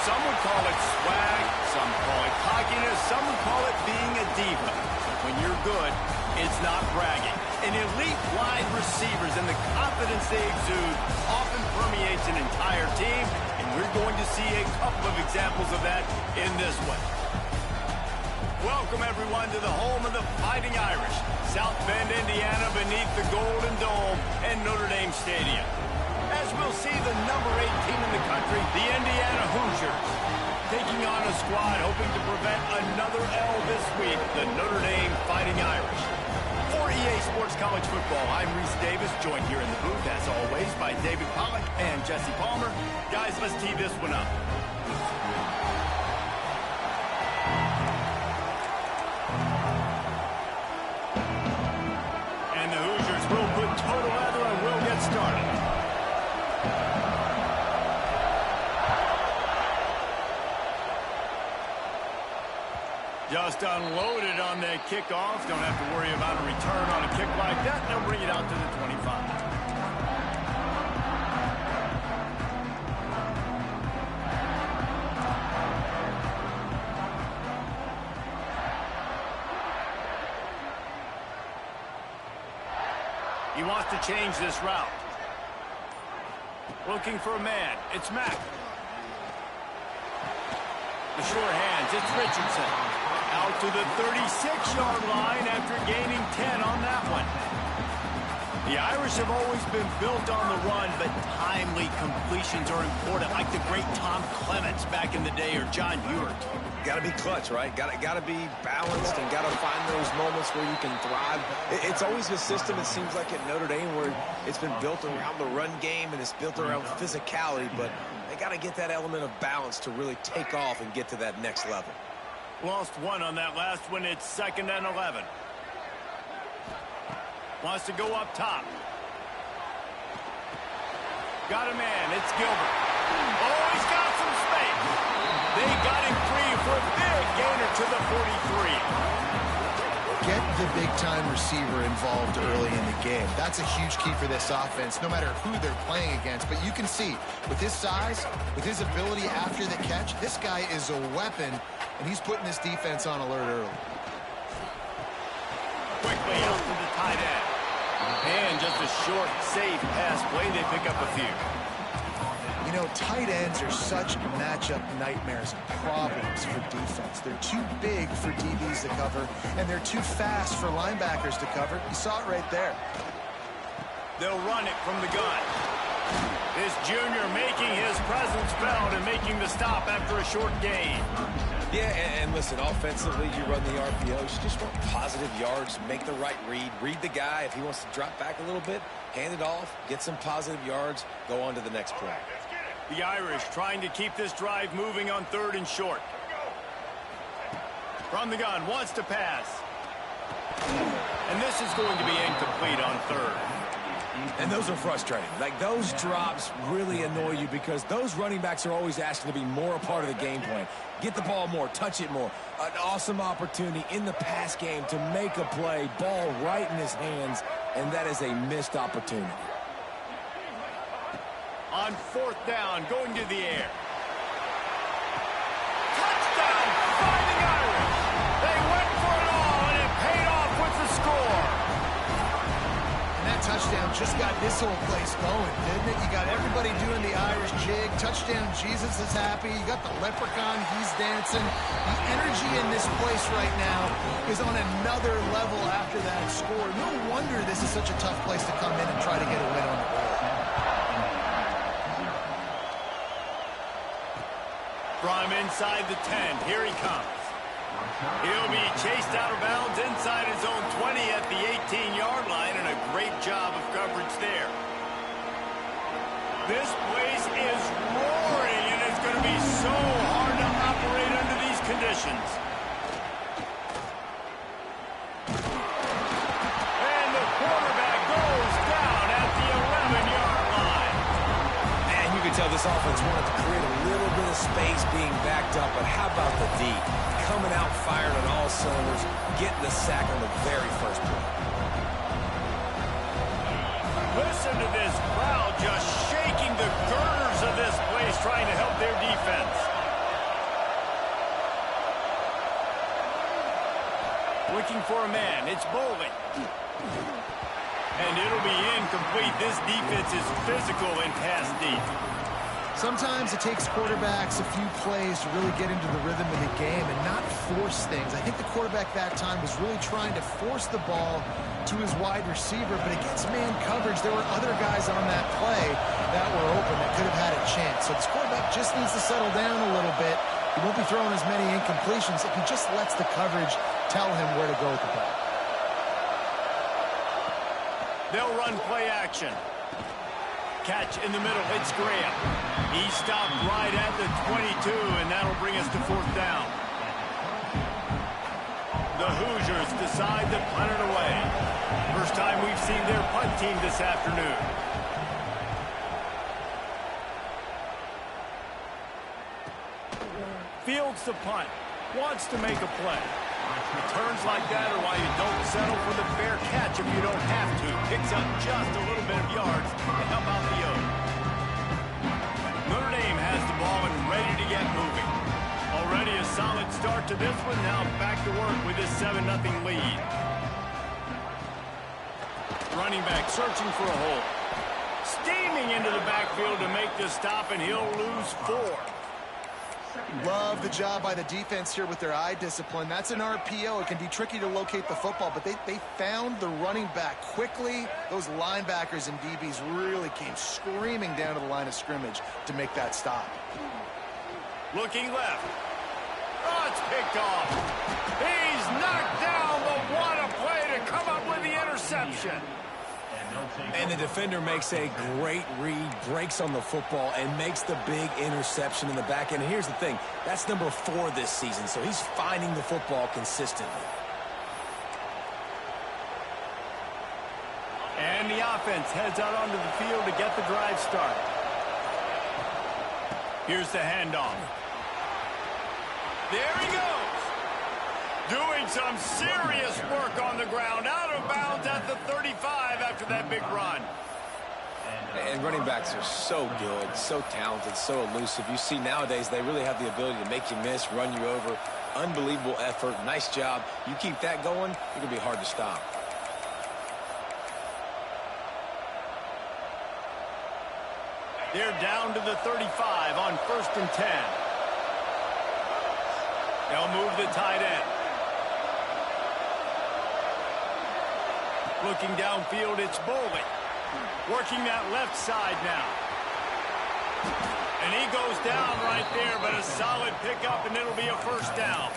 Some would call it swag, some call it cockiness, some would call it being a diva. When you're good, it's not bragging. An elite wide receivers and the confidence they exude often permeates an entire team, and we're going to see a couple of examples of that in this one. Welcome, everyone, to the home of the Fighting Irish, South Bend, Indiana, beneath the Golden Dome and Notre Dame Stadium. As we'll see the number 8 team in the country, the Indiana Hoosiers, taking on a squad hoping to prevent another L this week, the Notre Dame Fighting Irish. For EA Sports College Football, I'm Reese Davis, joined here in the booth, as always, by David Pollack and Jesse Palmer. Guys, let's tee this one up. And the Hoosiers will put toe to leather and will get started. Just unloaded on that kickoff. Don't have to worry about a return on a kick like that. They'll bring it out to the 25. He wants to change this route. Looking for a man. It's Mack. The sure hands. It's Richardson. Out to the 36-yard line after gaining 10 on that one. The Irish have always been built on the run, but timely completions are important, like the great Tom Clements back in the day or John Hewart. Got to be clutch, right? Got to be balanced and got to find those moments where you can thrive. It's always a system, it seems like, at Notre Dame where it's been built around the run game and it's built around physicality, but they got to get that element of balance to really take off and get to that next level. Lost one on that last one. It's 2nd and 11. Wants to go up top. Got a man. It's Gilbert. Oh, he's got some space. They got him free for a big gainer to the 43. Get the big-time receiver involved early in the game. That's a huge key for this offense, no matter who they're playing against. But you can see, with his size, with his ability after the catch, this guy is a weapon, and he's putting this defense on alert early. Quickly out to the tight end. And just a short, safe pass play. They pick up a few. You know, tight ends are such matchup nightmares and problems for defense. They're too big for DBs to cover, and they're too fast for linebackers to cover. You saw it right there. They'll run it from the gun. This junior making his presence felt and making the stop after a short gain. Yeah, and listen, offensively, you run the RPOs. You just want positive yards, make the right read the guy. If he wants to drop back a little bit, hand it off, get some positive yards, go on to the next play. The Irish trying to keep this drive moving on 3rd and short. From the gun, wants to pass. And this is going to be incomplete on 3rd. And those are frustrating. Like, those drops really annoy you because those running backs are always asking to be more a part of the game plan. Get the ball more, touch it more. An awesome opportunity in the pass game to make a play, ball right in his hands, and that is a missed opportunity. On 4th down, going to the air. Touchdown, Fighting Irish. They went for it all, and it paid off with the score. And that touchdown just got this whole place going, didn't it? You got everybody doing the Irish jig. Touchdown, Jesus is happy. You got the leprechaun, he's dancing. The energy in this place right now is on another level after that score. No wonder this is such a tough place to come in and try to get a win on the road. From inside the 10, here he comes. He'll be chased out of bounds inside his own 20 at the 18-yard line, and a great job of coverage there. This place is roaring, and it's going to be so hard to operate under these conditions. And the quarterback goes down at the 11-yard line. Man, you can tell this offense wanted to create a little bit of space being backed up, but how about the D? Coming out firing on all cylinders, getting the sack on the very first play. Listen to this crowd just shaking the girders of this place, trying to help their defense. Looking for a man. It's Bowling. And it'll be incomplete. This defense is physical and pass deep. Sometimes it takes quarterbacks a few plays to really get into the rhythm of the game and not force things. I think the quarterback that time was really trying to force the ball to his wide receiver, but against man coverage, there were other guys on that play that were open that could have had a chance. So this quarterback just needs to settle down a little bit. He won't be throwing as many incompletions if he just lets the coverage tell him where to go with the ball. They'll run play action. Catch in the middle. It's Graham. He stopped right at the 22, and that'll bring us to 4th down. The Hoosiers decide to punt it away. First time we've seen their punt team this afternoon. Fields the punt. Wants to make a play. Returns like that are why you don't settle for the fair catch if you don't have to. Picks up just a little bit of yards to help out the O. Notre Dame has the ball and ready to get moving. Already a solid start to this one. Now back to work with this 7-0 lead. Running back searching for a hole. Steaming into the backfield to make the stop, and he'll lose 4. Love the job by the defense here with their eye discipline. That's an RPO. It can be tricky to locate the football, but they found the running back quickly. Those linebackers and DBs really came screaming down to the line of scrimmage to make that stop. Looking left. Oh, it's picked off. He's knocked down, but what a play to come up with the interception. And the defender makes a great read, breaks on the football, and makes the big interception in the back end. And here's the thing, that's number 4 this season, so he's finding the football consistently. And the offense heads out onto the field to get the drive started. Here's the handoff. There he goes. Doing some serious work on the ground. Out of bounds at the 35 after that big run. And running backs are so good, so talented, so elusive. You see nowadays they really have the ability to make you miss, run you over. Unbelievable effort. Nice job. You keep that going, it's going to be hard to stop. They're down to the 35 on 1st and 10. They'll move the tight end. Looking downfield, it's Bowling. Working that left side now. And he goes down right there, but a solid pickup, and it'll be a 1st down.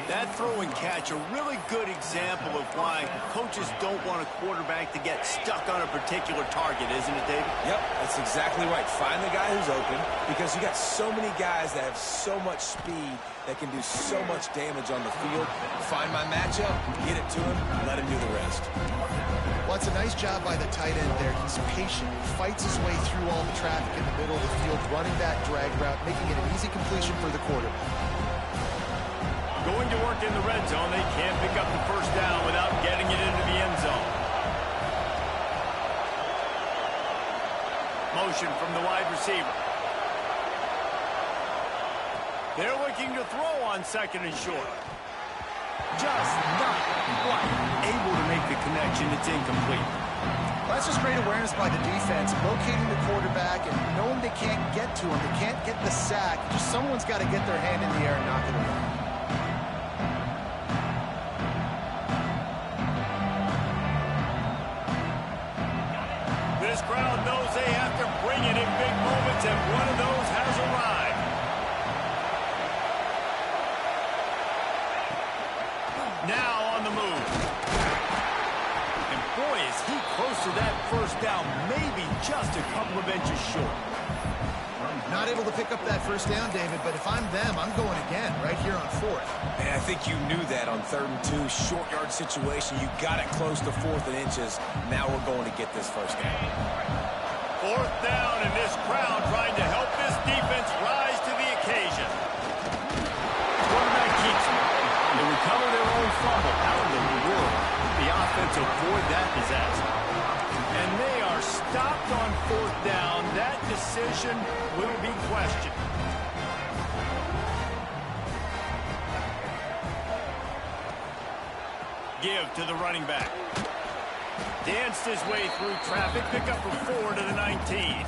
That throw and catch, a really good example of why coaches don't want a quarterback to get stuck on a particular target, isn't it, David? Yep, that's exactly right. Find the guy who's open, because you got so many guys that have so much speed that can do so much damage on the field. Find my matchup, get it to him, let him do the rest. Well, it's a nice job by the tight end there. He's patient. He fights his way through all the traffic in the middle of the field, running that drag route, making it an easy completion for the quarterback. Going to work in the red zone. They can't pick up the 1st down without getting it into the end zone. Motion from the wide receiver. They're looking to throw on 2nd and short. Just not quite able to make the connection. It's incomplete. Well, that's just great awareness by the defense, locating the quarterback and knowing they can't get to him. They can't get the sack. Just someone's got to get their hand in the air and knock it away. This crowd knows they have to bring it in big moments, and one of those has arrived. Now on the move. And boy, is he close to that 1st down, maybe just a couple of inches short. Not able to pick up that 1st down, David, but if I'm them, I'm going again right here on 4th. And I think you knew that on 3rd and 2, short yard situation. You got it close to 4th and inches. Now we're going to get this 1st down. 4th down, and this crowd trying to help this defense rise to the occasion. Quarterback keeps it. They recover their own fumble. How in the world did the offense avoid that disaster? And they are stopped on 4th down. That decision will be questioned. Give to the running back. Danced his way through traffic. Pick up a 4 to the 19.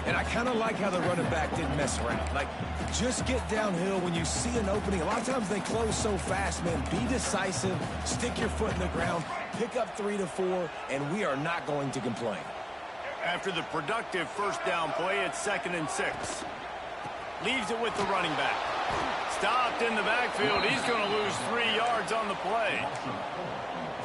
And I kind of like how the running back didn't mess around. Like, just get downhill when you see an opening. A lot of times they close so fast, man. Be decisive. Stick your foot in the ground. Pick up 3 to 4, and we are not going to complain. After the productive first down play, it's 2nd and 6. Leaves it with the running back. Stopped in the backfield. He's going to lose 3 yards on the play.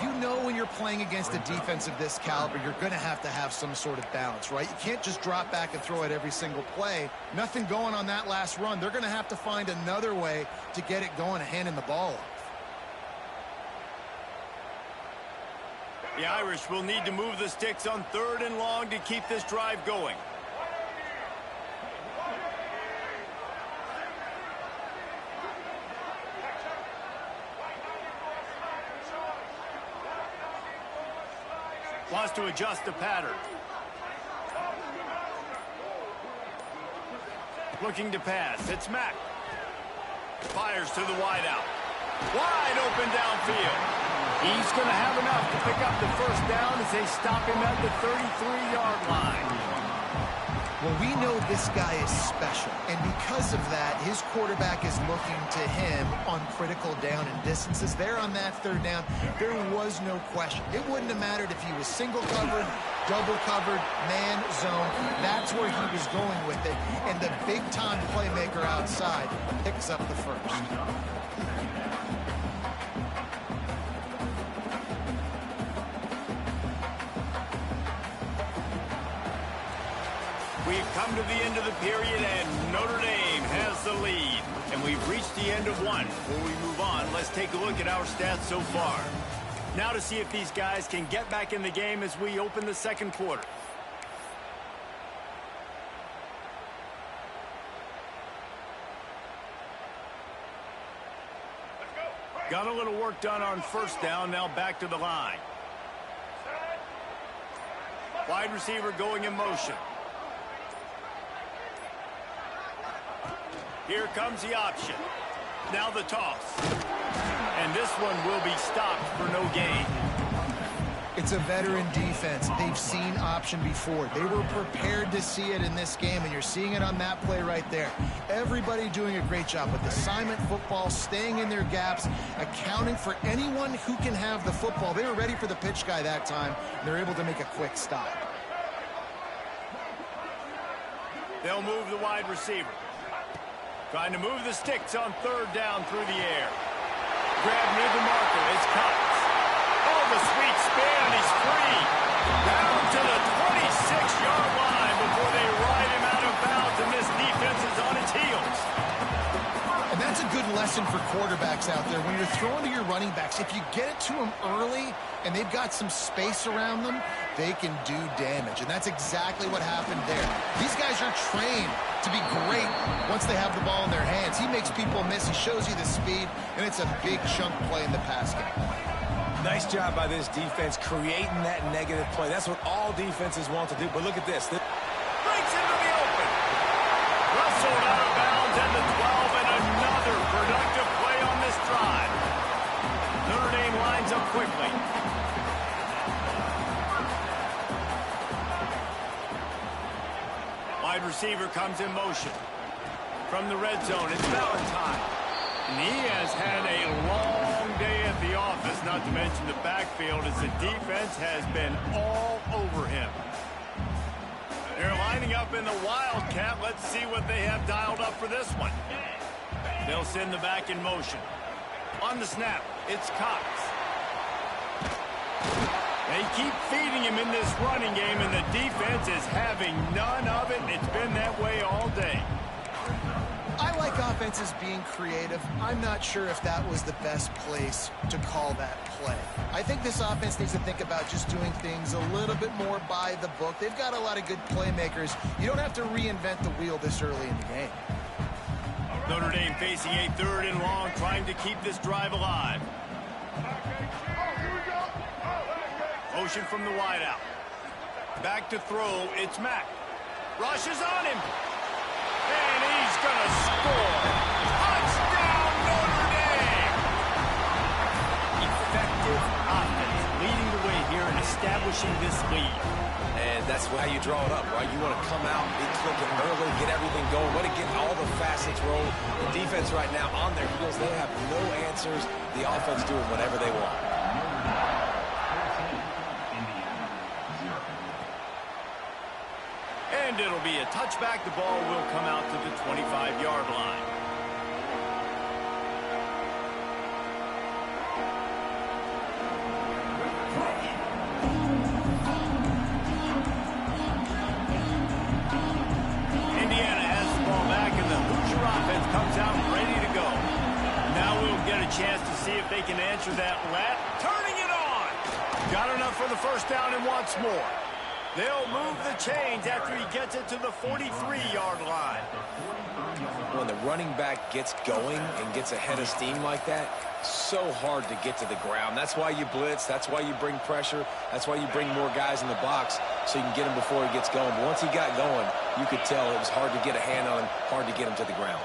You know when you're playing against a defense of this caliber, you're going to have some sort of balance, right? You can't just drop back and throw it every single play. Nothing going on that last run. They're going to have to find another way to get it going and handing the ball off. The Irish will need to move the sticks on 3rd and long to keep this drive going. Wants to adjust the pattern. Looking to pass. It's Mack. Fires to the wideout. Wide open downfield. He's going to have enough to pick up the first down as they stop him at the 33-yard line. Well, we know this guy is special, and because of that, his quarterback is looking to him on critical down and distances. There on that 3rd down, there was no question. It wouldn't have mattered if he was single covered, double covered, man, zone. That's where he was going with it, and the big-time playmaker outside picks up the first. We've come to the end of the period, and Notre Dame has the lead. And we've reached the end of one. Before we move on, let's take a look at our stats so far. Now to see if these guys can get back in the game as we open the 2nd quarter. Got a little work done on 1st down, now back to the line. Wide receiver going in motion. Here comes the option. Now the toss. And this one will be stopped for no gain. It's a veteran defense. They've seen option before. They were prepared to see it in this game, and you're seeing it on that play right there. Everybody doing a great job with assignment football, staying in their gaps, accounting for anyone who can have the football. They were ready for the pitch guy that time, and they're able to make a quick stop. They'll move the wide receiver. Trying to move the sticks on 3rd down through the air. Grab near the marker. It's Cox. Oh, the sweet spin. He's free. Down to the 26-yard line before they ride him out of bounds, and this defense is on its heels. And that's a good lesson for quarterbacks out there. When you're throwing to your running backs, if you get it to them early and they've got some space around them, they can do damage. And that's exactly what happened there. These guys are trained to be great once they have the ball in their hands. He makes people miss. He shows you the speed, and it's a big chunk play in the pass game. Nice job by this defense creating that negative play. That's what all defenses want to do. But look at this. Breaks into the open. Rustled out of bounds at the 12, and another productive play on this drive. Notre Dame lines up quickly. Wide receiver comes in motion. From the red zone, it's Valentine. And he has had a long day at the office, not to mention the backfield, as the defense has been all over him. They're lining up in the Wildcat. Let's see what they have dialed up for this one. They'll send the back in motion. On the snap, it's Cox. They keep feeding him in this running game, and the defense is having none of it. It's been that way all day. I like offenses being creative. I'm not sure if that was the best place to call that play. I think this offense needs to think about just doing things a little bit more by the book. They've got a lot of good playmakers. You don't have to reinvent the wheel this early in the game. Notre Dame facing a 3rd and long, trying to keep this drive alive. Motion from the wideout. Back to throw, it's Mack. Rushes on him. And he's going to score. Touchdown, Notre Dame! that's how you draw it up, right? You want to come out, be clicking early, get everything going, want to get all the facets rolling. The defense right now on their heels, they have no answers. The offense doing whatever they want. And it'll be a touchback. The ball will come out to the 25-yard line. Comes out ready to go. Now we'll get a chance to see if they can answer that lat. Turning it on. Got enough for the first down and wants more. They'll move the chains after he gets it to the 43-yard line. When the running back gets going and gets ahead of steam like that, so hard to get to the ground. That's why you blitz. That's why you bring pressure. That's why you bring more guys in the box so you can get him before he gets going. But once he got going, you could tell it was hard to get a hand on him, hard to get him to the ground.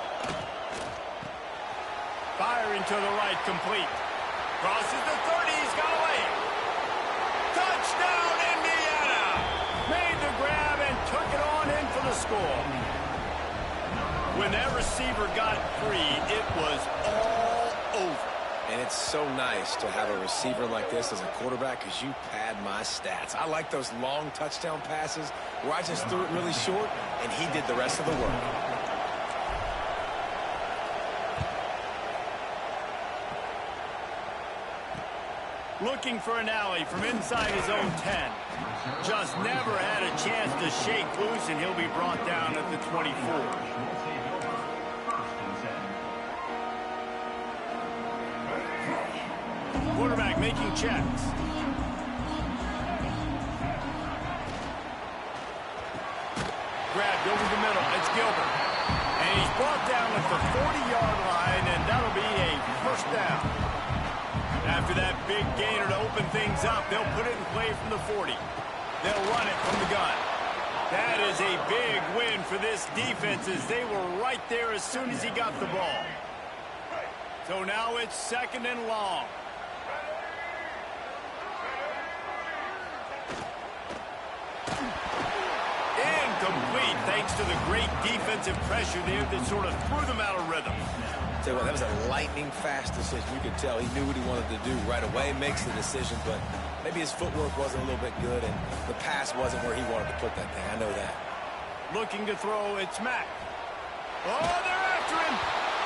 Firing to the right, complete. Crosses the 30, he's got away. Touchdown, Indiana! Made the grab and took it on in for the score. When that receiver got free, it was all over. And it's so nice to have a receiver like this as a quarterback because you pad my stats. I like those long touchdown passes where I just threw it really short and he did the rest of the work. Looking for an alley from inside his own 10. Just never had a chance to shake loose, and he'll be brought down at the 24. Quarterback making checks. Grabbed over the middle. It's Gilbert. And he's brought down at the 40-yard line, and that'll be a first down. After that big gainer to open things up, they'll put it in play from the 40. They'll run it from the gun. That is a big win for this defense as they were right there as soon as he got the ball. So now it's second and long. Incomplete thanks to the great defensive pressure there that sort of threw them out of rhythm. Tell you what, that was a lightning-fast decision. You could tell he knew what he wanted to do right away, makes the decision, but maybe his footwork wasn't a little bit good, and the pass wasn't where he wanted to put that thing. I know that. Looking to throw, it's Mack. Oh, they're after him.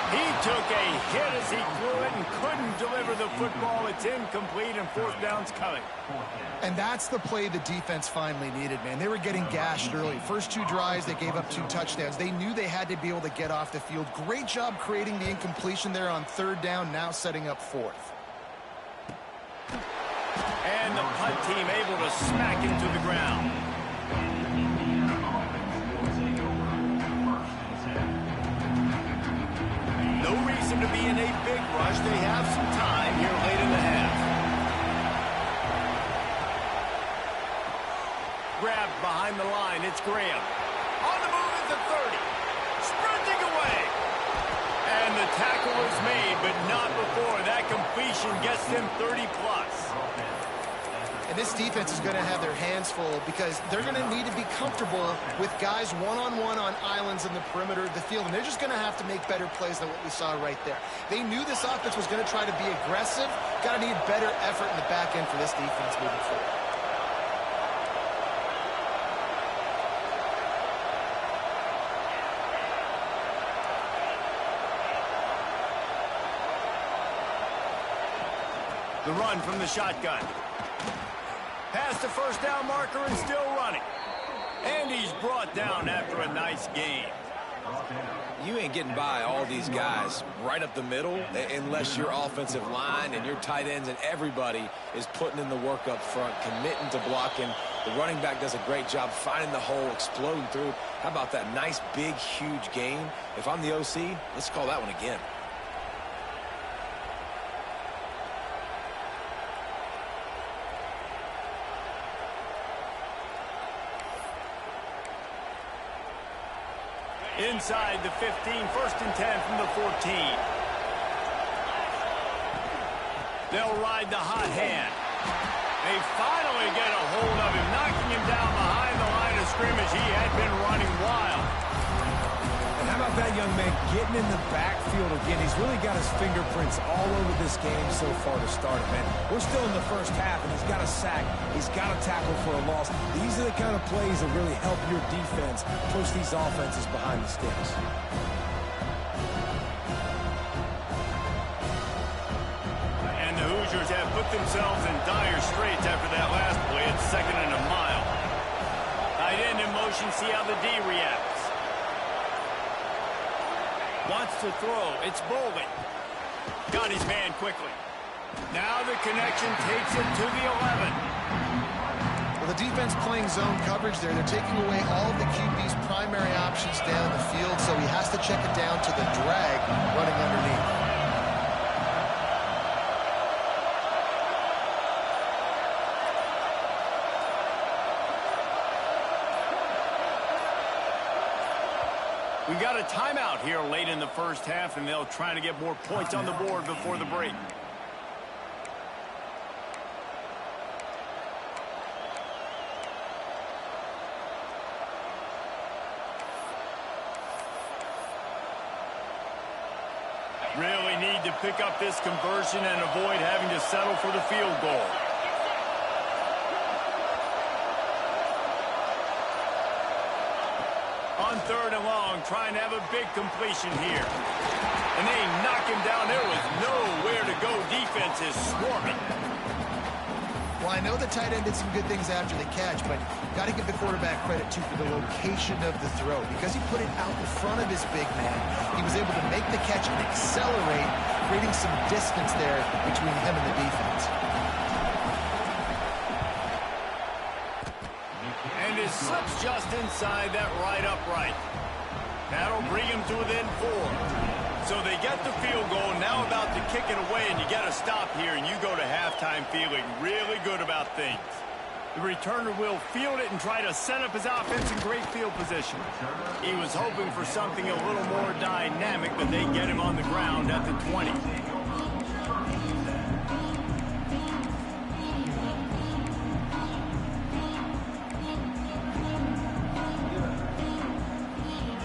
He took a hit as he threw it and couldn't deliver the football. It's incomplete, and fourth down's coming. And that's the play the defense finally needed, man. They were getting gashed early. First two drives, they gave up 2 touchdowns. They knew they had to be able to get off the field. Great job creating the incompletion there on third down, now setting up fourth. And the punt team able to smack him to the ground. No reason to be in a big rush. They have some time here late in the half. Grabbed behind the line. It's Graham. On the move at the 30. Sprinting away. And the tackle is made, but not before. That completion gets them 30-plus. And this defense is going to have their hands full because they're going to need to be comfortable with guys one-on-one on islands in the perimeter of the field. And they're just going to have to make better plays than what we saw right there. They knew this offense was going to try to be aggressive. Got to need better effort in the back end for this defense moving forward. The run from the shotgun. Past the first down marker and still running. And he's brought down after a nice gain. You ain't getting by all these guys right up the middle unless your offensive line and your tight ends and everybody is putting in the work up front, committing to blocking. The running back does a great job finding the hole, exploding through. How about that nice, big, huge gain? If I'm the OC, let's call that one again. Inside the 15, first and 10 from the 14. They'll ride the hot hand. They finally get a hold of him, knocking him down behind the line scrimmage, he had been running wild. And how about that young man getting in the backfield again? He's really got his fingerprints all over this game so far to start it, man. We're still in the first half, and he's got a sack. He's got a tackle for a loss. These are the kind of plays that really help your defense push these offenses behind the sticks. And the Hoosiers have put themselves in dire straits after that last play. It's 2nd and a mile. Tight end in motion, see how the D reacts. Wants to throw. It's Bolden. Got his man quickly. Now the connection takes it to the 11. Well, the defense playing zone coverage there. They're taking away all of the QB's primary options down the field, so he has to check it down to the drag running underneath. We got a timeout here late in the first half, and they'll try to get more points on the board before the break. Really need to pick up this conversion and avoid having to settle for the field goal. On 3rd and long, trying to have a big completion here. And they knock him down. There was nowhere to go. Defense is swarming. Well, I know the tight end did some good things after the catch, but got to give the quarterback credit, too, for the location of the throw. Because he put it out in front of his big man, he was able to make the catch and accelerate, creating some distance there between him and the defense. And it slips just inside that right upright. That'll bring him to within 4. So they get the field goal, now about to kick it away, and you get a stop here, and you go to halftime feeling really good about things. The returner will field it and try to set up his offense in great field position. He was hoping for something a little more dynamic, but they get him on the ground at the 20.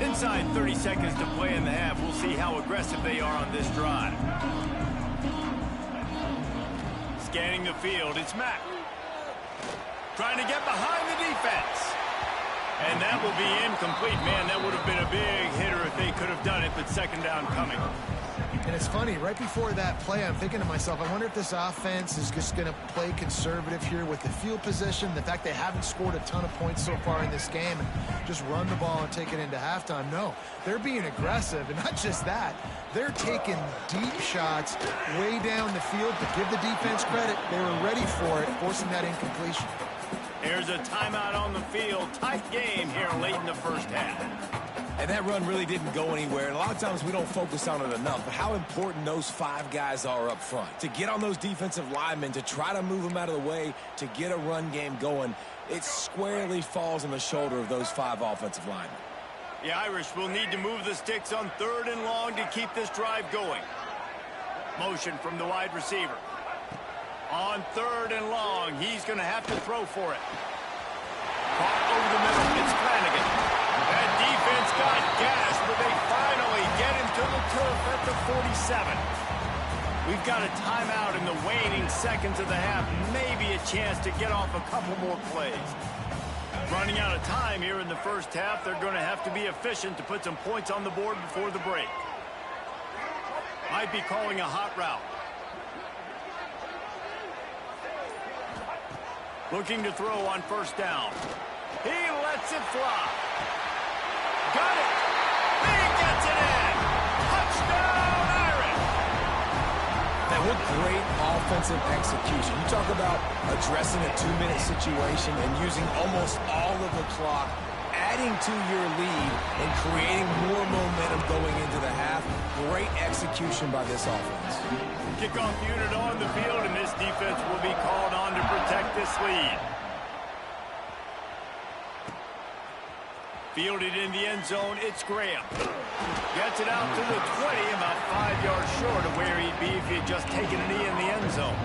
Inside 30 seconds to play in the half. We'll see how aggressive they are on this drive. Scanning the field, it's Mack. Trying to get behind the defense. And that will be incomplete. Man, that would have been a big hitter if they could have done it, but 2nd down coming. And it's funny, right before that play, I'm thinking to myself, I wonder if this offense is just going to play conservative here with the field position, the fact they haven't scored a ton of points so far in this game, and just run the ball and take it into halftime. No, they're being aggressive, and not just that, they're taking deep shots way down the field. To give the defense credit, they were ready for it, forcing that incompletion. There's a timeout on the field. Tight game here late in the first half. And that run really didn't go anywhere. And a lot of times we don't focus on it enough, but how important those 5 guys are up front. To get on those defensive linemen, to try to move them out of the way, to get a run game going, it squarely falls on the shoulder of those 5 offensive linemen. The Irish will need to move the sticks on 3rd and long to keep this drive going. Motion from the wide receiver. On 3rd and long, he's going to have to throw for it. Caught over the middle, it's Flanagan. That defense got gas, but they finally get him to the turf at the 47. We've got a timeout in the waning seconds of the half. Maybe a chance to get off a couple more plays. Running out of time here in the first half. They're going to have to be efficient to put some points on the board before the break. Might be calling a hot route. Looking to throw on 1st down. He lets it fly. Got it. He gets it in. Touchdown, Irish. Man, what great offensive execution. You talk about addressing a 2-minute situation and using almost all of the clock, adding to your lead and creating more momentum going into the half. Great execution by this offense. Kickoff unit on the field, and this defense will be called on to protect this lead. Fielded in the end zone, it's Graham. Gets it out to the 20, about 5 yards short of where he'd be if he had just taken a knee in the end zone.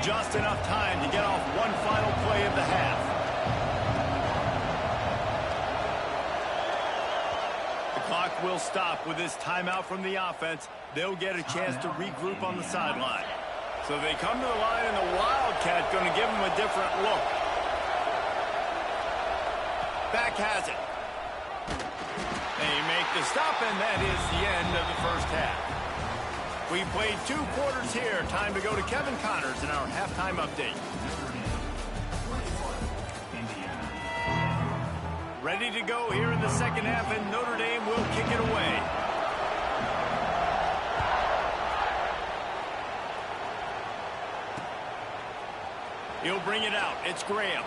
just enough time to get off one final play of the half. The clock will stop with this timeout from the offense. They'll get a chance to regroup on the sideline. So they come to the line, and the Wildcat going to give them a different look. Back has it. They make the stop, and that is the end of the first half. We played 2 quarters here. Time to go to Kevin Connors in our halftime update. Ready to go here in the second half, and Notre Dame will kick it away. He'll bring it out. It's Graham.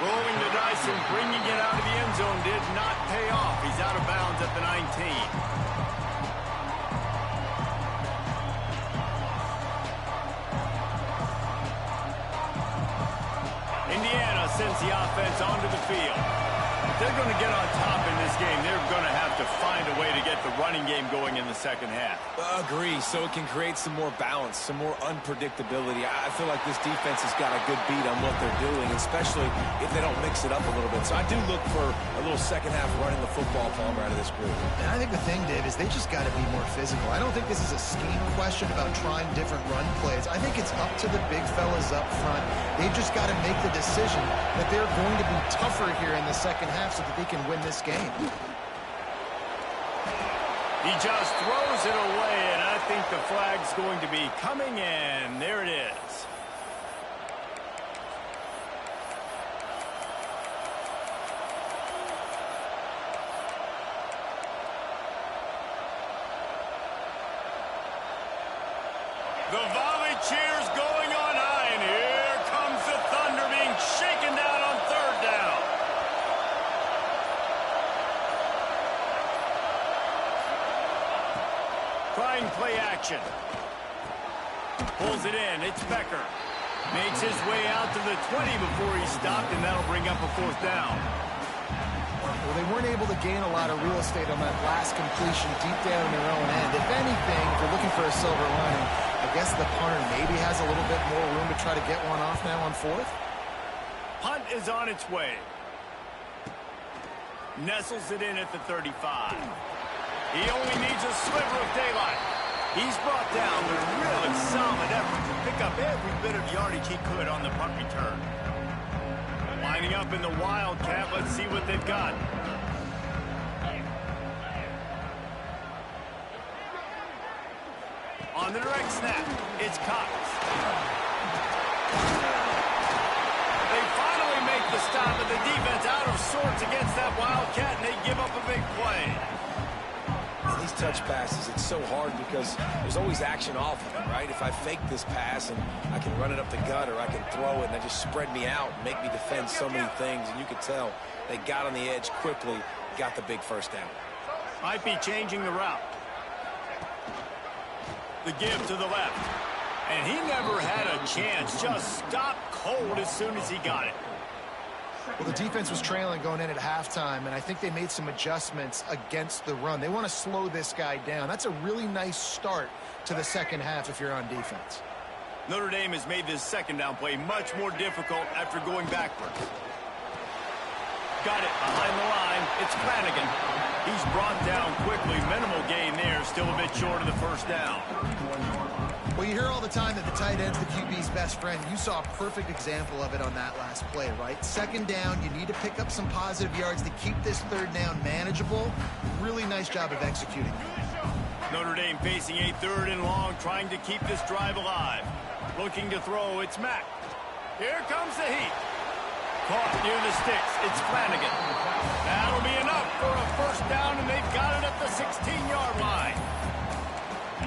Rolling the dice and bringing it out of the end zone did not pay off. He's out of bounds at the 19. Indiana sends the offense onto the field. If they're going to get on top in this game, they're going to have to find a way to get the running game going in the second half. Agree, so it can create some more balance, some more unpredictability. I feel like this defense has got a good beat on what they're doing, especially if they don't mix it up a little bit. So I do look for a little second half running the football Palmer out of this group. And I think the thing, Dave, is they just got to be more physical. I don't think this is a scheme question about trying different run plays. I think it's up to the big fellas up front. They've just got to make the decision that they're going to be tougher here in the second half so that they can win this game. He just throws it away, and I think the flag's going to be coming in. There it is. The volley cheers going on high, and here comes the Thunder being shaken down on third down. Trying play action. Pulls it in. It's Becker. Makes his way out to the 20 before he stopped, and that'll bring up a 4th down. Well, they weren't able to gain a lot of real estate on that last completion deep down in their own end. If anything, if you're looking for a silver lining, I guess the punter maybe has a little bit more room to try to get one off now on 4th. Punt is on its way. Nestles it in at the 35. He only needs a sliver of daylight. He's brought down with a really solid effort to pick up every bit of yardage he could on the punt return. Lining up in the Wildcat. Let's see what they've got. On the direct snap, it's Cox. They finally make the stop, but the defense out of sorts against that Wildcat, and they give up a big play. And these touch passes, it's so hard because there's always action off of it, right? If I fake this pass and I can run it up the gut or I can throw it and they just spread me out and make me defend so many things, and you could tell they got on the edge quickly, got the big first down. Might be changing the route. The give to the left. And he never had a chance. Just stopped cold as soon as he got it. Well, the defense was trailing going in at halftime, and I think they made some adjustments against the run. They want to slow this guy down. That's a really nice start to the second half if you're on defense. Notre Dame has made this second down play much more difficult after going backwards. Got it behind the line. It's Flanagan. He's brought down quickly. Minimal gain there. Still a bit short of the first down. Well, you hear all the time that the tight end's the QB's best friend. You saw a perfect example of it on that last play, right? Second down, you need to pick up some positive yards to keep this third down manageable. Really nice job of executing. Notre Dame facing a 3rd and long, trying to keep this drive alive. Looking to throw, it's Mack. Here comes the heat. Caught near the sticks, it's Flanagan. That'll be enough for a first down, and they've got it at the 16-yard line.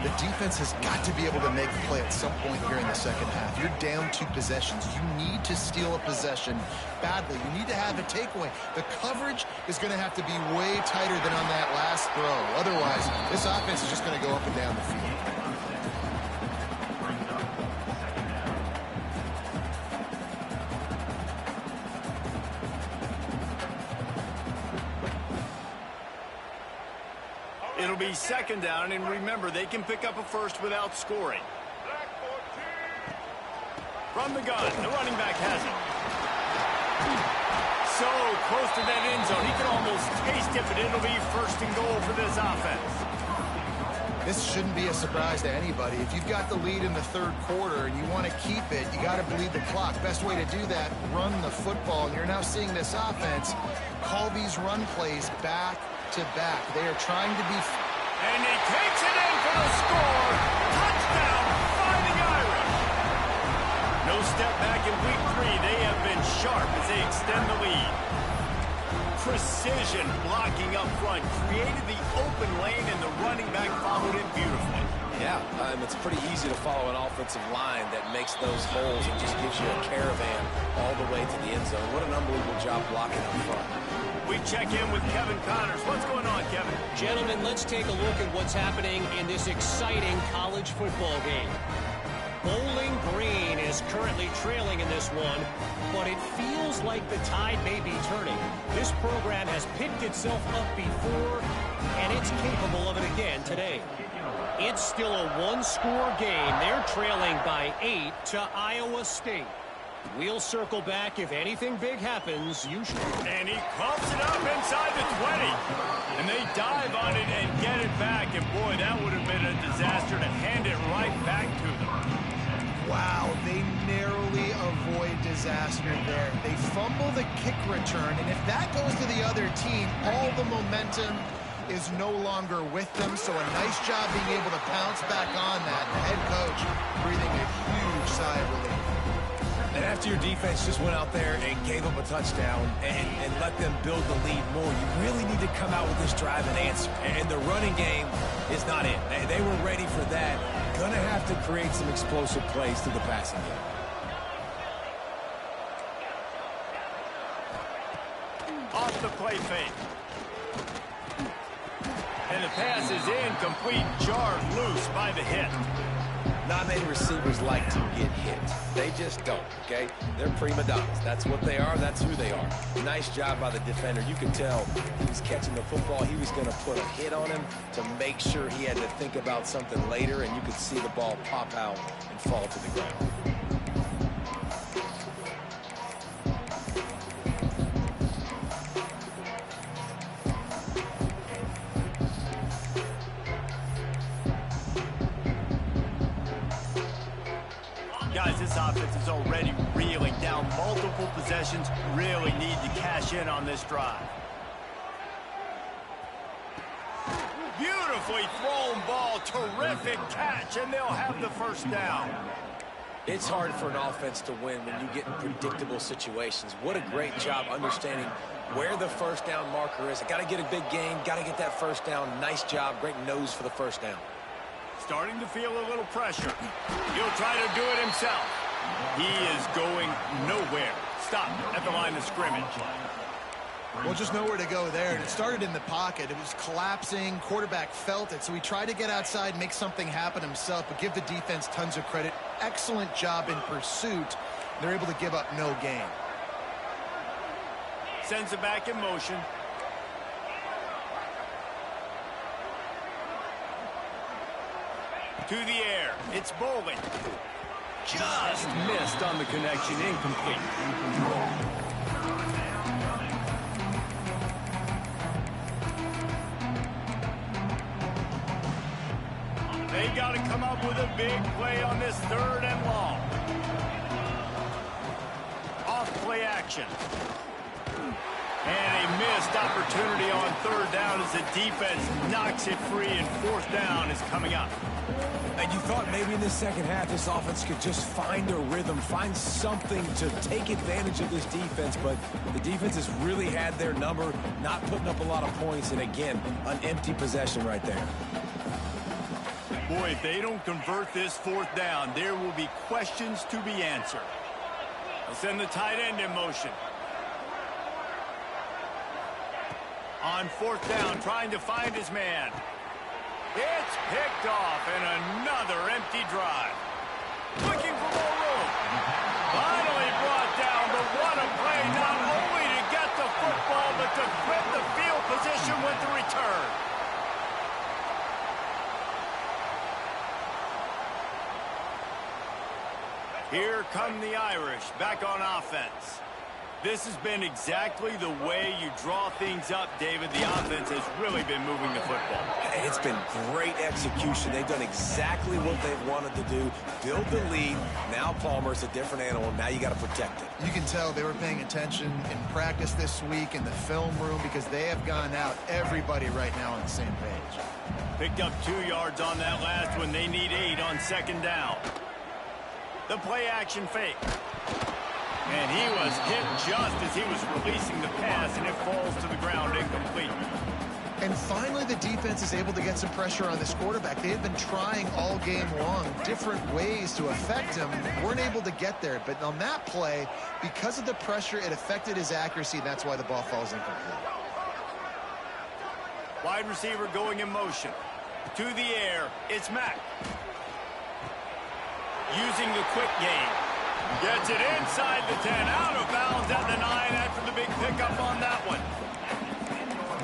The defense has got to be able to make a play at some point here in the second half. You're down 2 possessions. You need to steal a possession badly. You need to have a takeaway. The coverage is going to have to be way tighter than on that last throw. Otherwise, this offense is just going to go up and down the field. It'll be second down, and remember, they can pick up a first without scoring. From the gun, the running back has it. So close to that end zone, he can almost taste it, but it'll be first and goal for this offense. This shouldn't be a surprise to anybody. If you've got the lead in the third quarter and you want to keep it, you got to bleed the clock. Best way to do that, run the football. And you're now seeing this offense call these run plays back to back. They are trying to be... And he takes it in for the score. Touchdown, Fighting Irish. No step back in week 3. They have been sharp as they extend the lead. Precision blocking up front created the open lane, and the running back followed it beautifully. Yeah, it's pretty easy to follow an offensive line that makes those holes and just gives you a caravan all the way to the end zone. What an unbelievable job blocking up front. We check in with Kevin Connors. What's going on, Kevin? Gentlemen, let's take a look at what's happening in this exciting college football game. Bowling Green is currently trailing in this one, but it feels like the tide may be turning. This program has picked itself up before, and it's capable of it again today. It's still a one-score game. They're trailing by 8 to Iowa State. We'll circle back if anything big happens. You should. And he clumps it up inside the 20. And they dive on it and get it back. And boy, that would have been a disaster to hand it right back to them. Wow, they narrowly avoid disaster there. They fumble the kick return, and if that goes to the other team, all the momentum is no longer with them. So a nice job being able to bounce back on that. The head coach breathing a huge sigh of relief. And after your defense just went out there and gave them a touchdown and let them build the lead more, you really need to come out with this drive and answer. And the running game is not it. They were ready for that. Going to have to create some explosive plays through the passing game. Off the play fake. And the pass is incomplete, jarred loose by the hit. Not many receivers like to get hit. They just don't, okay? They're prima donnas. That's what they are. That's who they are. Nice job by the defender. You could tell he was catching the football. He was going to put a hit on him to make sure he had to think about something later, and you could see the ball pop out and fall to the ground. Guys, this offense is already reeling down multiple possessions. Really need to cash in on this drive. Beautifully thrown ball. Terrific catch, and they'll have the first down. It's hard for an offense to win when you get in predictable situations. What a great job understanding where the first down marker is. I got to get a big gain, got to get that first down. Nice job, great nose for the first down. Starting to feel a little pressure. He'll try to do it himself. He is going nowhere. Stop at the line of scrimmage. Well, just nowhere to go there. And it started in the pocket. It was collapsing. Quarterback felt it. So he tried to get outside, make something happen himself, but give the defense tons of credit. Excellent job in pursuit. They're able to give up no gain. Sends it back in motion. To the air. It's Bowling. Just missed on the connection. Incomplete. They got to come up with a big play on this third and long. Off play action. And a missed opportunity on third down as the defense knocks it free, and fourth down is coming up. And you thought maybe in the second half this offense could just find a rhythm, find something to take advantage of this defense, but the defense has really had their number, not putting up a lot of points, and again, an empty possession right there. Boy, if they don't convert this fourth down, there will be questions to be answered. They'll send the tight end in motion. On fourth down, trying to find his man. It's picked off, and another empty drive. Looking for more room. Finally brought down, but what a play, not only to get the football, but to flip the field position with the return. Here come the Irish back on offense. This has been exactly the way you draw things up, David. The offense has really been moving the football. It's been great execution. They've done exactly what they've wanted to do. Build the lead. Now Palmer's a different animal. Now you got to protect it. You can tell they were paying attention in practice this week in the film room because they have gone out everybody right now on the same page. Picked up 2 yards on that last one. They need 8 on second down. The play action fake. And he was hit just as he was releasing the pass, and it falls to the ground incomplete. And finally, the defense is able to get some pressure on this quarterback. They have been trying all game long different ways to affect him. Weren't able to get there. But on that play, because of the pressure, it affected his accuracy. That's why the ball falls incomplete. Wide receiver going in motion. To the air, it's Mack. Using the quick game. Gets it inside the 10, out of bounds at the 9 after the big pickup on that one.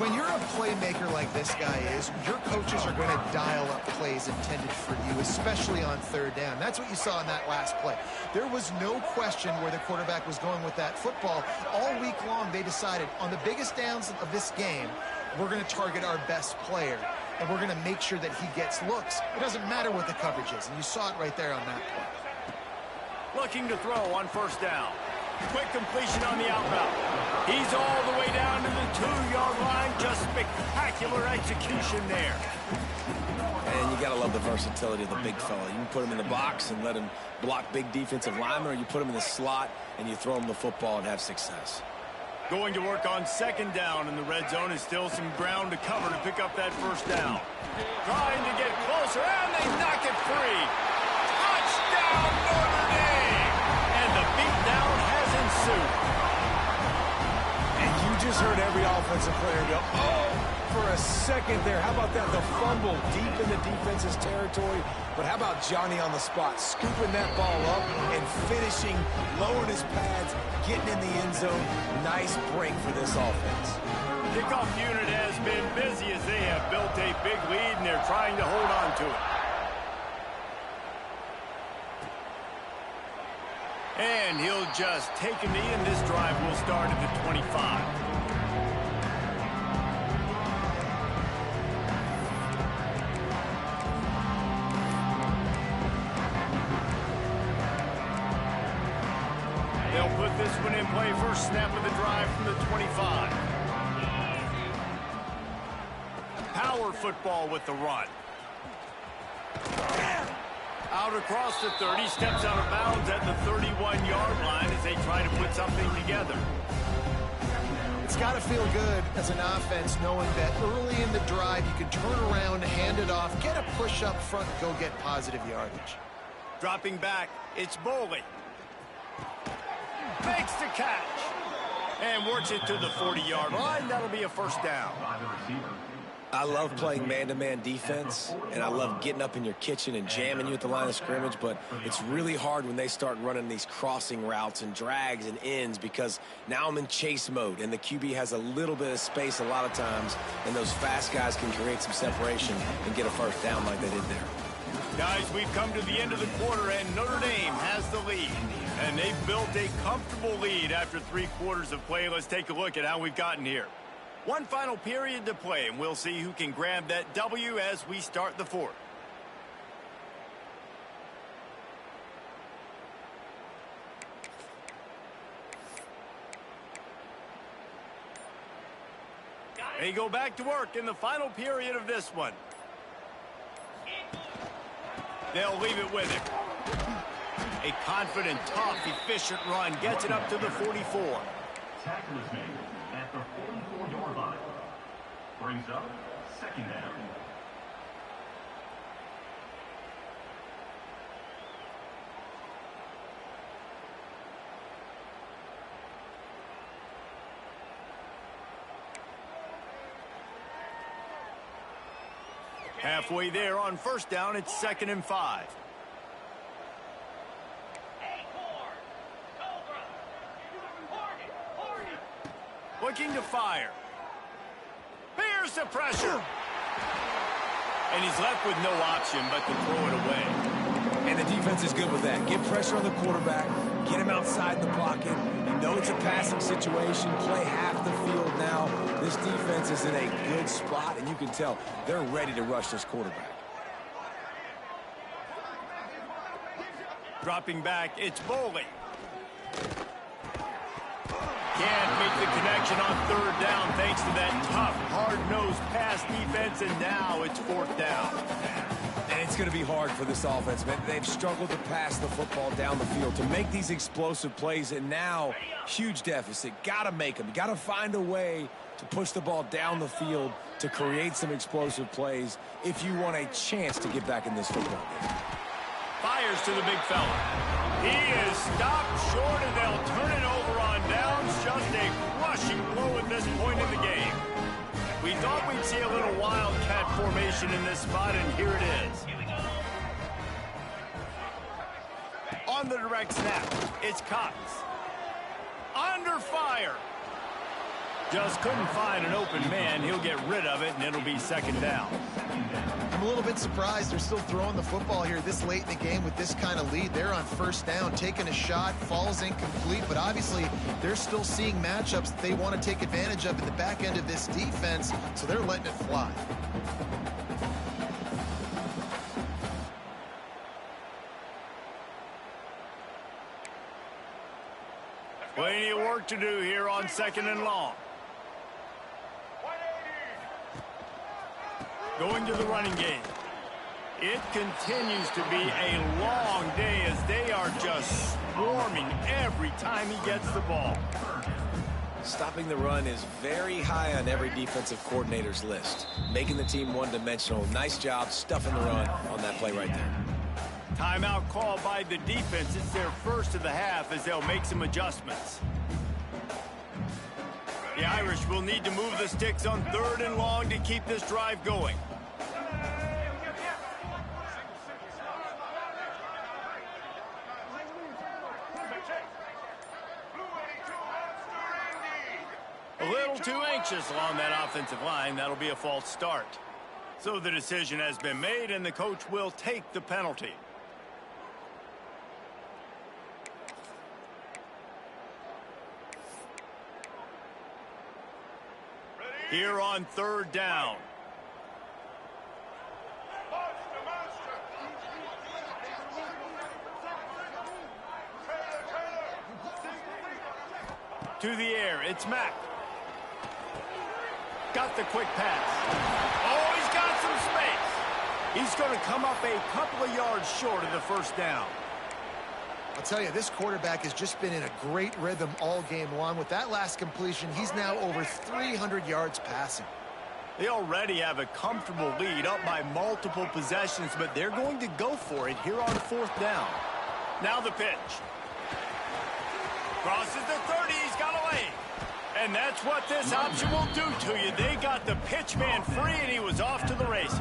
When you're a playmaker like this guy is, your coaches are going to dial up plays intended for you, especially on third down. That's what you saw in that last play. There was no question where the quarterback was going with that football. All week long, they decided on the biggest downs of this game, we're going to target our best player, and we're going to make sure that he gets looks. It doesn't matter what the coverage is, and you saw it right there on that play. Looking to throw on first down. Quick completion on the out route. He's all the way down to the 2-yard line. Just spectacular execution there. And you got to love the versatility of the big fella. You can put him in the box and let him block big defensive linemen, or you put him in the slot and you throw him the football and have success. Going to work on second down, and the red zone is still some ground to cover to pick up that first down. Trying to get closer, and they knock it free. Touchdown, Notre Dame! And the beatdown has ensued. And you just heard every offensive player go, oh, for a second there. How about that? The fumble deep in the defense's territory. But how about Johnny on the spot, scooping that ball up and finishing, lowering his pads, getting in the end zone. Nice break for this offense. Kickoff unit has been busy as they have built a big lead, and they're trying to hold on to it. And he'll just take a knee, and this drive will start at the 25. They'll put this one in play. First snap of the drive from the 25. Power football with the run. Out across the 30, steps out of bounds at the 31-yard line as they try to put something together. It's got to feel good as an offense knowing that early in the drive you can turn around, hand it off, get a push up front, go get positive yardage. Dropping back, it's Boley. Makes the catch. And works it to the 40-yard line. That'll be a first down. I love playing man-to-man defense, and I love getting up in your kitchen and jamming you at the line of scrimmage, but it's really hard when they start running these crossing routes and drags and ends because now I'm in chase mode, and the QB has a little bit of space a lot of times, and those fast guys can create some separation and get a first down like they did there. Guys, we've come to the end of the quarter, and Notre Dame has the lead. And they've built a comfortable lead after 3 quarters of play. Let's take a look at how we've gotten here. One final period to play, and we'll see who can grab that W as we start the fourth. They go back to work in the final period of this one. They'll leave it with him. A confident, tough, efficient run gets it up to the 44. Tackle is made at the 44-yard line. Brings up second down. Halfway there on first down, it's 2nd and 5. Looking to fire. Bears the pressure. And he's left with no option but to throw it away. And the defense is good with that. Get pressure on the quarterback, get him outside the pocket. You know it's a passing situation, play half the field now. This defense is in a good spot, and you can tell they're ready to rush this quarterback. Dropping back, it's Bowley. Can't make the connection on third down thanks to that tough, hard-nosed pass defense, and now it's fourth down. And it's going to be hard for this offense, man. They've struggled to pass the football down the field, to make these explosive plays, and now huge deficit. Got to make them. Got to find a way to push the ball down the field to create some explosive plays if you want a chance to get back in this football game. Fires to the big fella. He is stopped short, and they'll turn it over on downs. Just a crushing blow at this point in the game. We thought we'd see a little wildcat formation in this spot, and here it is. On the direct snap, it's Cox. Under fire. Just couldn't find an open man. He'll get rid of it, and it'll be second down. I'm a little bit surprised they're still throwing the football here this late in the game with this kind of lead. They're on first down, taking a shot, falls incomplete, but obviously they're still seeing matchups that they want to take advantage of in the back end of this defense, so they're letting it fly. Plenty of work to do here on second and long. Going to the running game. It continues to be a long day as they are just swarming every time he gets the ball. Stopping the run is very high on every defensive coordinator's list. Making the team one-dimensional. Nice job stuffing the run on that play right there. Timeout call by the defense. It's their first of the half as they'll make some adjustments. The Irish will need to move the sticks on third and long to keep this drive going. A little too anxious along that offensive line. That'll be a false start. So the decision has been made, and the coach will take the penalty. Here on third down. To the air, it's Mack. Got the quick pass. Oh, he's got some space. He's going to come up a couple of yards short of the first down. I'll tell you, this quarterback has just been in a great rhythm all game long. With that last completion, he's now over 300 yards passing. They already have a comfortable lead up by multiple possessions, but they're going to go for it here on fourth down. Now the pitch. Crosses the 30, he's got a leg. And that's what this option will do to you. They got the pitch man free, and he was off to the races.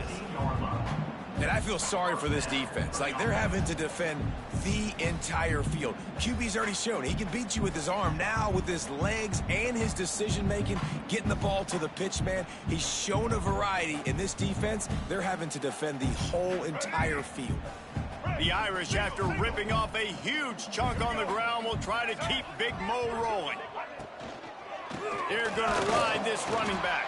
And I feel sorry for this defense. Like, they're having to defend the entire field. QB's already shown he can beat you with his arm. Now with his legs and his decision-making, getting the ball to the pitch man, he's shown a variety. In this defense, they're having to defend the whole entire field. The Irish, after ripping off a huge chunk on the ground, will try to keep Big Mo rolling. They're going to ride this running back.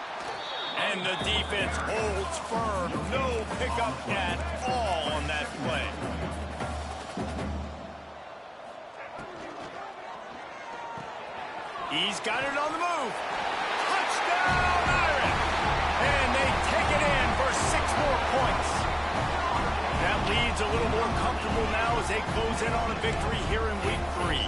And the defense holds firm. No pickup at all on that play. He's got it on the move. Touchdown, Irish! And they take it in for 6 more points. That lead's a little more comfortable now as they close in on a victory here in week 3.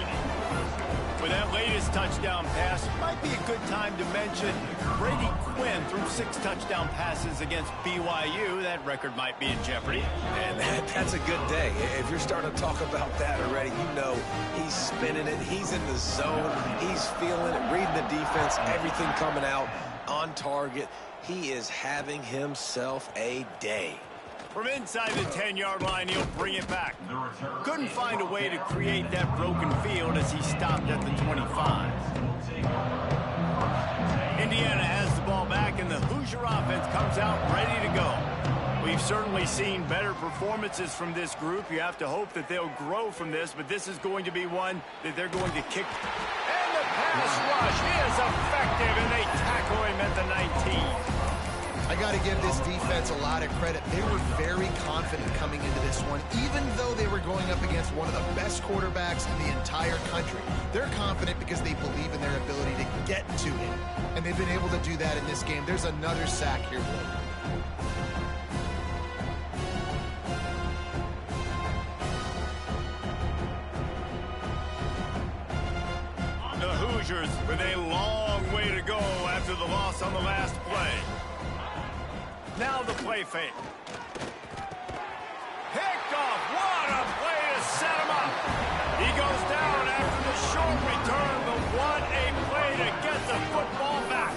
With that latest touchdown pass, might be a good time to mention Brady Quinn threw 6 touchdown passes against BYU. That record might be in jeopardy. And that's a good day. If you're starting to talk about that already, you know he's spinning it. He's in the zone. He's feeling it, reading the defense, everything coming out on target. He is having himself a day. From inside the 10-yard line, he'll bring it back. Couldn't find a way to create that broken field as he stopped at the 25. Indiana has the ball back, and the Hoosier offense comes out ready to go. We We've certainly seen better performances from this group. You have to hope that they'll grow from this, but this is going to be one that they're going to kick. And the pass rush is effective, and they tackle him at the 19. I got to give this defense a lot of credit. They were very confident coming into this one, even though they were going up against one of the best quarterbacks in the entire country. They're confident because they believe in their ability to get to him, and they've been able to do that in this game. There's another sack here, Blake. The Hoosiers with a long way to go after the loss on the last play. Now the play fake. Pickoff, what a play to set him up. He goes down after the short return, but what a play to get the football back.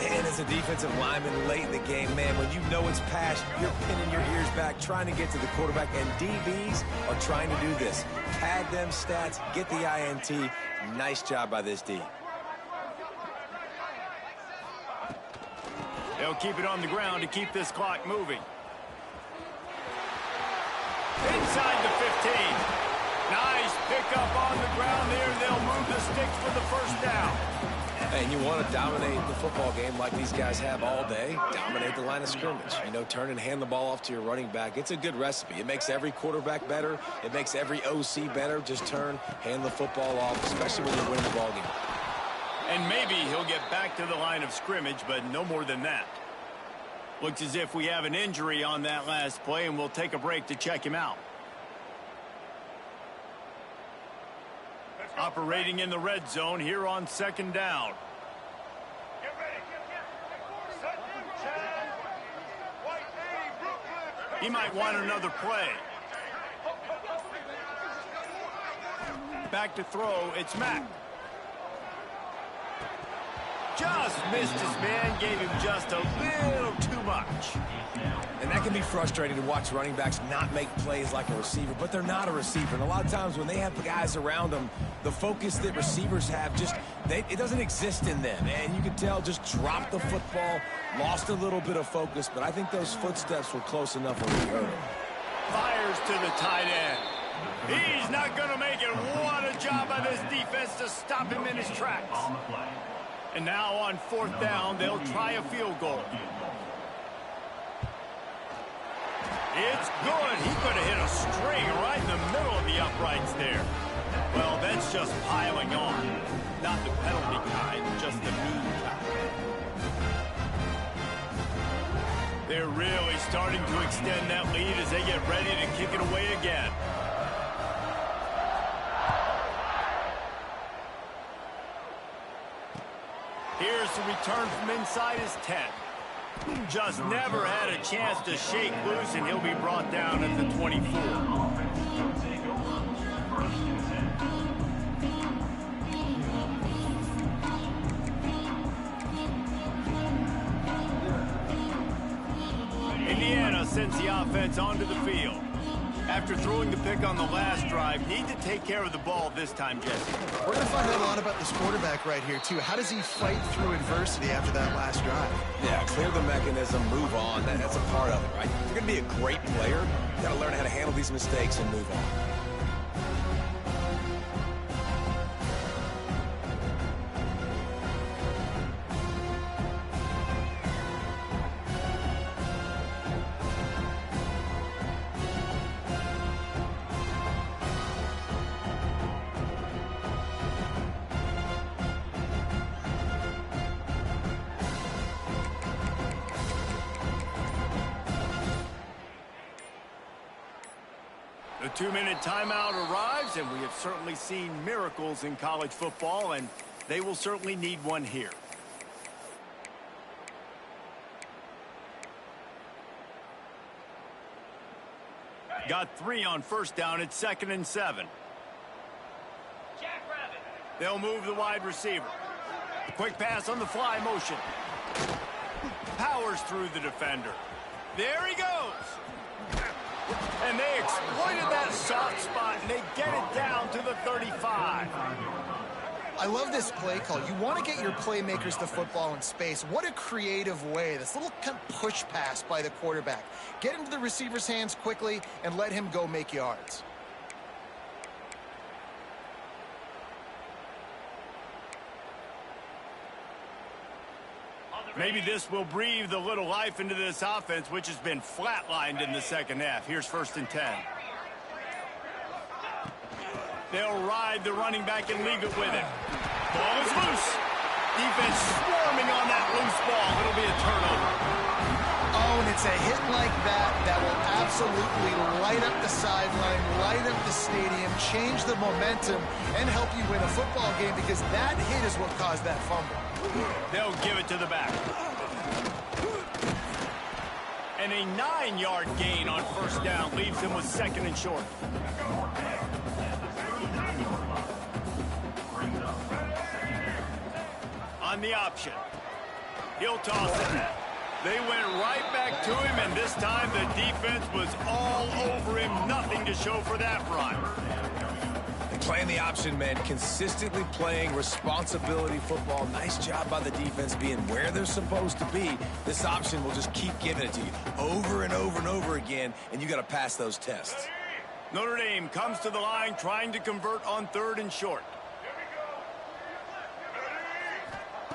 And as a defensive lineman late in the game, man, when you know it's passed, you're pinning your ears back, trying to get to the quarterback, and DBs are trying to do this. Pad them stats, get the INT. Nice job by this D. They'll keep it on the ground to keep this clock moving. Inside the 15. Nice pickup on the ground there. They'll move the sticks for the first down. And you want to dominate the football game like these guys have all day. Dominate the line of scrimmage. You know, turn and hand the ball off to your running back. It's a good recipe. It makes every quarterback better. It makes every OC better. Just turn, hand the football off, especially when you're winning the ball game. And maybe he'll get back to the line of scrimmage, but no more than that. Looks as if we have an injury on that last play, and we'll take a break to check him out. Operating in the red zone here on second down. Get ready. He might want another play. Back to throw, it's Mack. Just missed his man, gave him just a little too much. And that can be frustrating to watch running backs not make plays like a receiver, but they're not a receiver. And a lot of times when they have guys around them, the focus that receivers have it doesn't exist in them. And you can tell just dropped the football, lost a little bit of focus, but I think those footsteps were close enough when he hurt him. Fires to the tight end. He's not going to make it. What a job by this defense to stop him in his tracks. And now on fourth down, they'll try a field goal. It's good. He could have hit a string right in the middle of the uprights there. Well, that's just piling on. Not the penalty kind, just the mean kind. They're really starting to extend that lead as they get ready to kick it away again. Here's the return from inside his 10. Just never had a chance to shake loose, and he'll be brought down at the 24. Indiana sends the offense onto the field. After throwing the pick on the last drive, need to take care of the ball this time, Jesse. We're going to find out a lot about this quarterback right here, too. How does he fight through adversity after that last drive? Yeah, clear the mechanism, move on. That's a part of it, right? If you're going to be a great player, you got to learn how to handle these mistakes and move on. The 2-minute timeout arrives, and we have certainly seen miracles in college football, and they will certainly need one here. Got 3 on first down. It's 2nd and 7. They'll move the wide receiver. Quick pass on the fly motion. Powers through the defender. There he goes. And they exploited that soft spot, and they get it down to the 35. I love this play call. You want to get your playmakers the football in space. What a creative way. This little kind of push pass by the quarterback. Get into the receiver's hands quickly and let him go make yards. Maybe this will breathe a little life into this offense, which has been flatlined in the second half. Here's 1st and 10. They'll ride the running back and leave it with him. Ball is loose. Defense swarming on that loose ball. It'll be a turnover. Oh, and it's a hit like that that will absolutely light up the sideline, light up the stadium, change the momentum, and help you win a football game, because that hit is what caused that fumble. They'll give it to the back. And a 9-yard gain on 1st down leaves him with 2nd and short. On the option. He'll toss it. They went right back to him, and this time the defense was all over him. Nothing to show for that run. Playing the option, man, consistently playing responsibility football. Nice job by the defense being where they're supposed to be. This option will just keep giving it to you over and over and over again, and you got to pass those tests. Notre Dame comes to the line trying to convert on 3rd and short.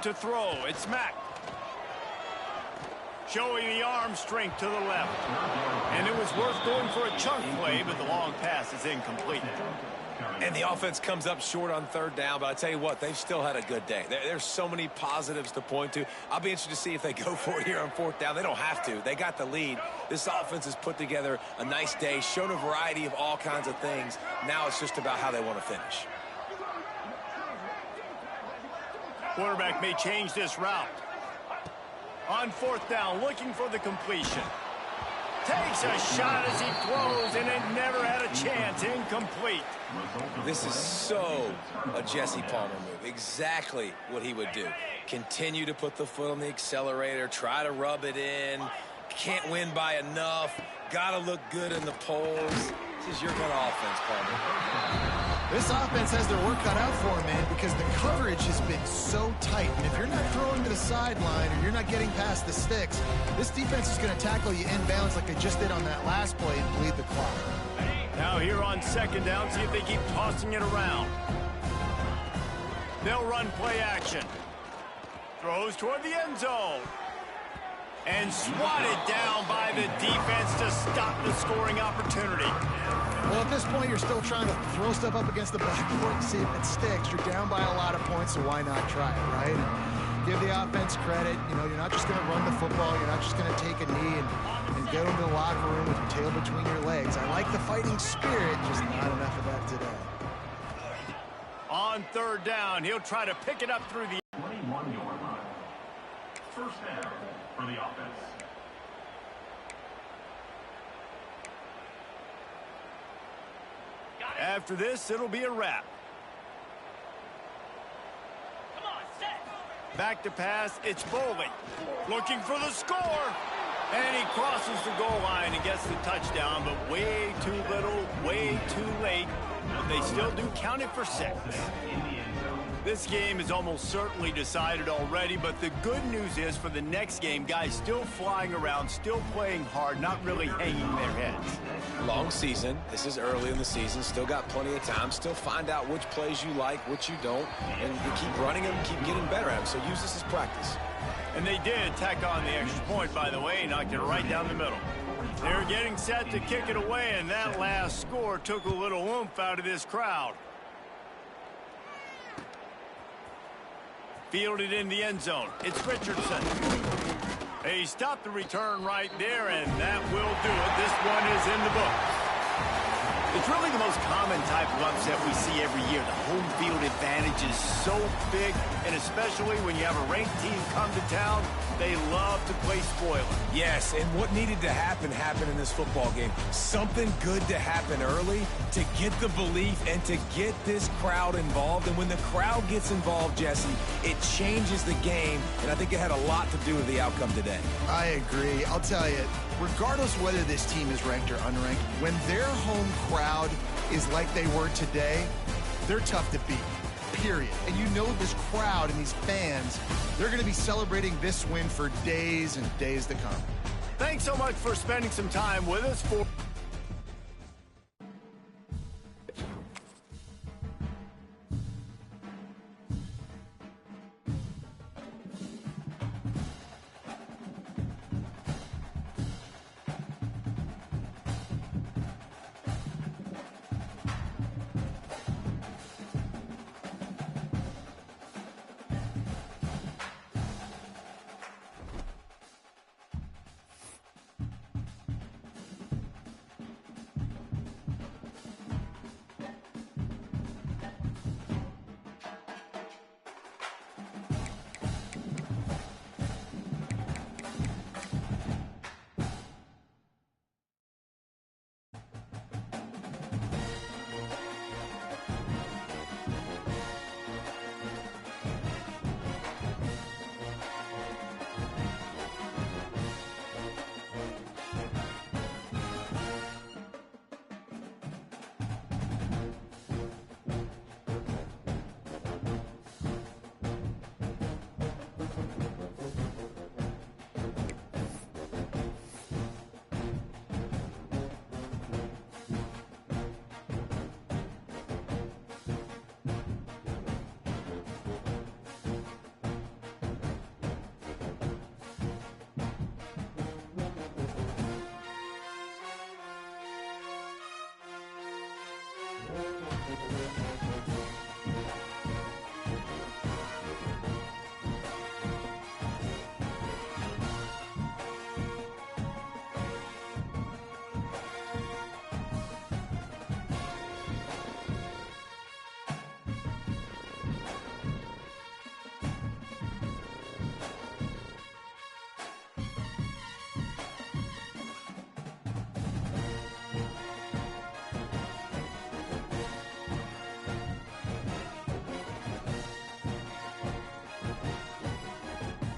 To throw, it's Mack. Showing the arm strength to the left. And it was worth going for a chunk play, but the long pass is incomplete. And the offense comes up short on 3rd down, but I tell you what, they've still had a good day. There's so many positives to point to. I'll be interested to see if they go for it here on 4th down. They don't have to. They got the lead. This offense has put together a nice day, shown a variety of all kinds of things. Now it's just about how they want to finish. Quarterback may change this route. On 4th down, looking for the completion. Takes a shot as he throws, and it never had a chance. Incomplete. This is so a Jesse Palmer move. Exactly what he would do. Continue to put the foot on the accelerator, try to rub it in. Can't win by enough. Got to look good in the polls. This is your kind of offense, Palmer. This offense has their work cut out for them, man, because the coverage has been so tight. And if you're not throwing to the sideline or you're not getting past the sticks, this defense is going to tackle you inbounds like they just did on that last play and bleed the clock. Now here on 2nd down, see if they keep tossing it around. They'll run play action. Throws toward the end zone. And swatted down by the defense to stop the scoring opportunity. Well, at this point, you're still trying to throw stuff up against the backboard and see if it sticks. You're down by a lot of points, so why not try it, right? And give the offense credit. You know, you're not just going to run the football. You're not just going to take a knee and go into the locker room with your tail between your legs. I like the fighting spirit, just not enough of that today. On 3rd down, he'll try to pick it up through the 21-yard line. 1st down for the offense. After this, it'll be a wrap. Back to pass, it's Bowling. Looking for the score. And he crosses the goal line and gets the touchdown, but way too little, way too late. But they still do count it for 6. This game is almost certainly decided already, but the good news is for the next game, guys still flying around, still playing hard, not really hanging their heads. Long season. This is early in the season. Still got plenty of time. Still find out which plays you like, which you don't, and you keep running them, keep getting better at them. So use this as practice. And they did tack on the extra point, by the way, knocked it right down the middle. They're getting set to kick it away, and that last score took a little oomph out of this crowd. Fielded in the end zone. It's Richardson. They stopped the return right there, and that will do it. This one is in the book. It's really the most common type of upset we see every year. The home field advantage is so big, and especially when you have a ranked team come to town, they love to play spoiler. Yes, and what needed to happen happened in this football game. Something good to happen early to get the belief and to get this crowd involved. And when the crowd gets involved, Jesse, it changes the game, and I think it had a lot to do with the outcome today. I agree. I'll tell you, regardless whether this team is ranked or unranked, when their home crowd is like they were today, they're tough to beat. period. And you know this crowd and these fans, they're going to be celebrating this win for days and days to come. Thanks so much for spending some time with us for